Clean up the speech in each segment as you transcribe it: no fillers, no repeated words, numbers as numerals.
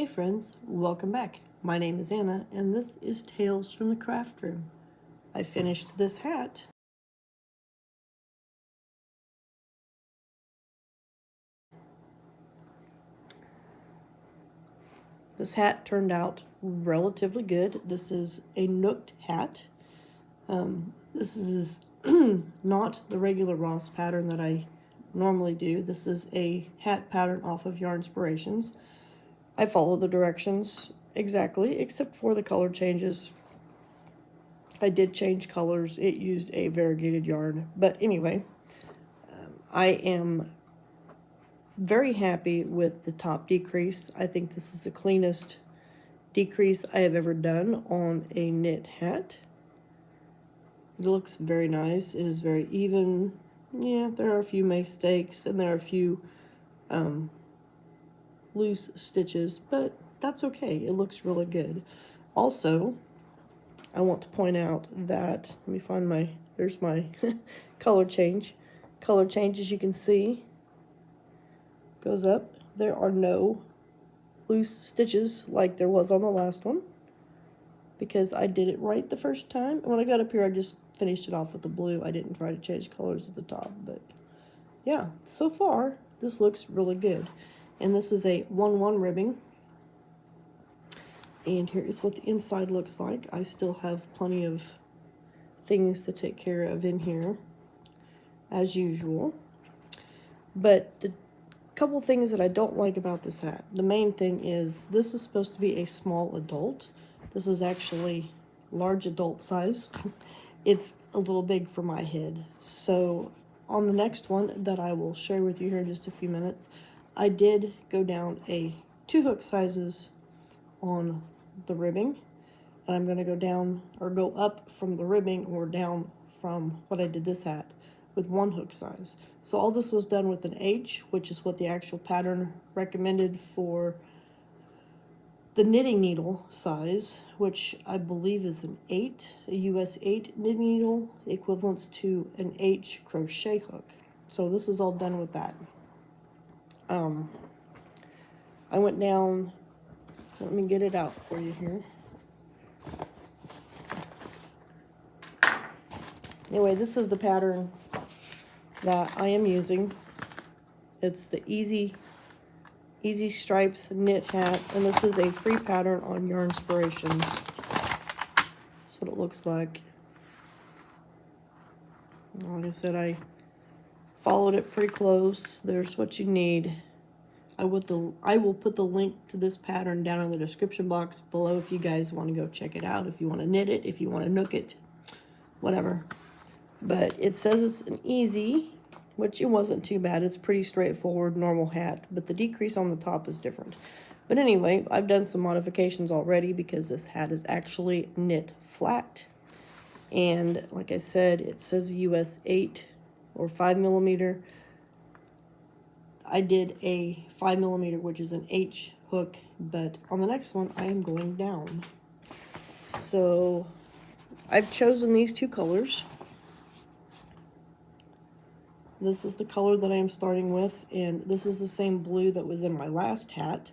Hey friends, welcome back. My name is Anna and this is Tales from the Craft Room. I finished this hat. This hat turned out relatively good. This is a Knook hat. This is not the regular Ross pattern that I normally do. This is a hat pattern off of Yarn Inspirations. I follow the directions exactly, except for the color changes. I did change colors. It used a variegated yarn. But anyway, I am very happy with the top decrease. I think this is the cleanest decrease I have ever done on a knit hat. It looks very nice. It is very even. Yeah, there are a few mistakes and there are a few loose stitches, but that's okay. It looks really good. Also, I want to point out that, let me find my, there's my color change. Color change, as you can see, goes up. There are no loose stitches like there was on the last one because I did it right the first time. And when I got up here, I just finished it off with the blue. I didn't try to change colors at the top, but yeah, so far this looks really good. And this is a 1-1 ribbing. And here is what the inside looks like. I still have plenty of things to take care of in here, as usual. But the couple things that I don't like about this hat. The main thing is this is supposed to be a small adult. This is actually large adult size. It's a little big for my head. So on the next one that I will share with you here in just a few minutes, I did go down 2 hook sizes on the ribbing. And I'm going to go down or go up from the ribbing or down from what I did this hat with 1 hook size. So all this was done with an H, which is what the actual pattern recommended for the knitting needle size, which I believe is an 8, a US 8 knitting needle, equivalent to an H crochet hook. So this is all done with that. I went down, let me get it out for you here. Anyway, this is the pattern that I am using. It's the Easy Stripes knit hat, and this is a free pattern on Yarn Inspirations. That's what it looks like. Like I said, I followed it pretty close. There's what you need. I will put the link to this pattern down in the description box below if you guys want to go check it out, if you want to knit it, if you want to Knook it, whatever. But it says it's an easy, which it wasn't too bad. It's pretty straightforward, normal hat, but the decrease on the top is different. But anyway, I've done some modifications already because this hat is actually knit flat. And like I said, it says US 8 or 5mm. I did a 5mm, which is an H hook, but on the next one, I am going down. So I've chosen these 2 colors. This is the color that I am starting with, and this is the same blue that was in my last hat.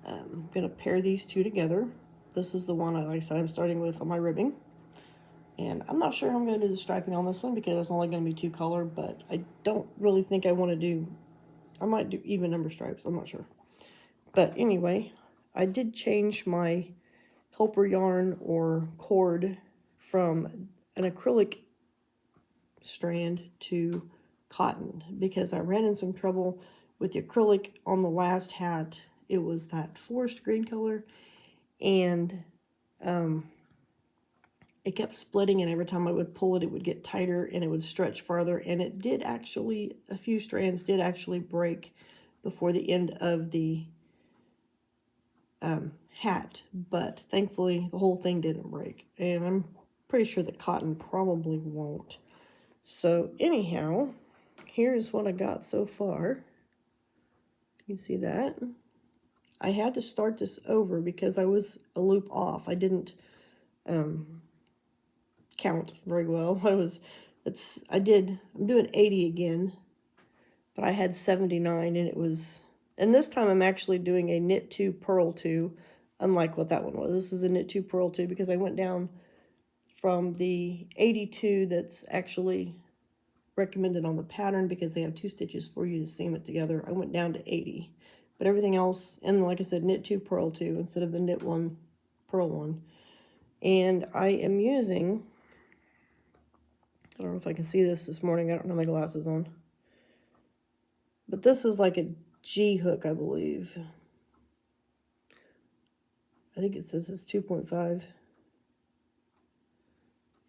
I'm going to pair these 2 together. This is the one, like I said, I'm starting with on my ribbing. And I'm not sure how I'm going to do the striping on this one because it's only going to be 2 color, but I don't really think I want to do, I might do even number stripes, I'm not sure. But anyway, I did change my helper yarn or cord from an acrylic strand to cotton because I ran into some trouble with the acrylic on the last hat. It was that forest green color, and it kept splitting, and every time I would pull it, it would get tighter and it would stretch farther, and it did actually, a few strands did actually break before the end of the hat, but thankfully the whole thing didn't break, and I'm pretty sure that cotton probably won't. So anyhow, here's what I got so far. You can see that. I had to start this over because I was a loop off. I didn't count very well. I'm doing 80 again, but I had 79 and it was And this time I'm actually doing a knit 2, purl 2, unlike what that one was. This is a knit 2, purl 2 because I went down from the 82 that's actually recommended on the pattern because they have 2 stitches for you to seam it together. I went down to 80. But everything else, and like I said, knit 2, purl 2 instead of the knit 1, purl 1. And I am using, I don't know if I can see this morning. I don't have my glasses on. But this is like a G hook, I believe. I think it says it's 2.5.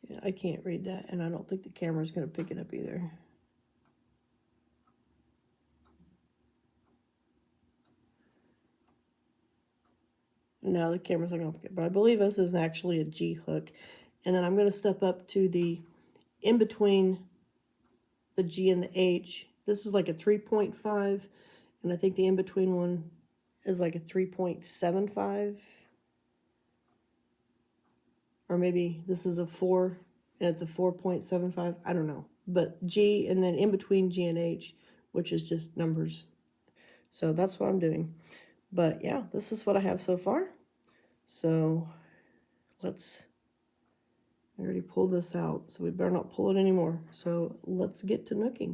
Yeah, I can't read that, and I don't think the camera's going to pick it up either. No, the camera's not going to pick it, but I believe this is actually a G hook. And then I'm going to step up to the in between the G and the H. This is like a 3.5, and I think the in between one is like a 3.75. Or maybe this is a 4 and it's a 4.75. I don't know. But G and then in between G and H, which is just numbers. So that's what I'm doing. But yeah, this is what I have so far. So I already pulled this out, so we better not pull it anymore. So let's get to nooking.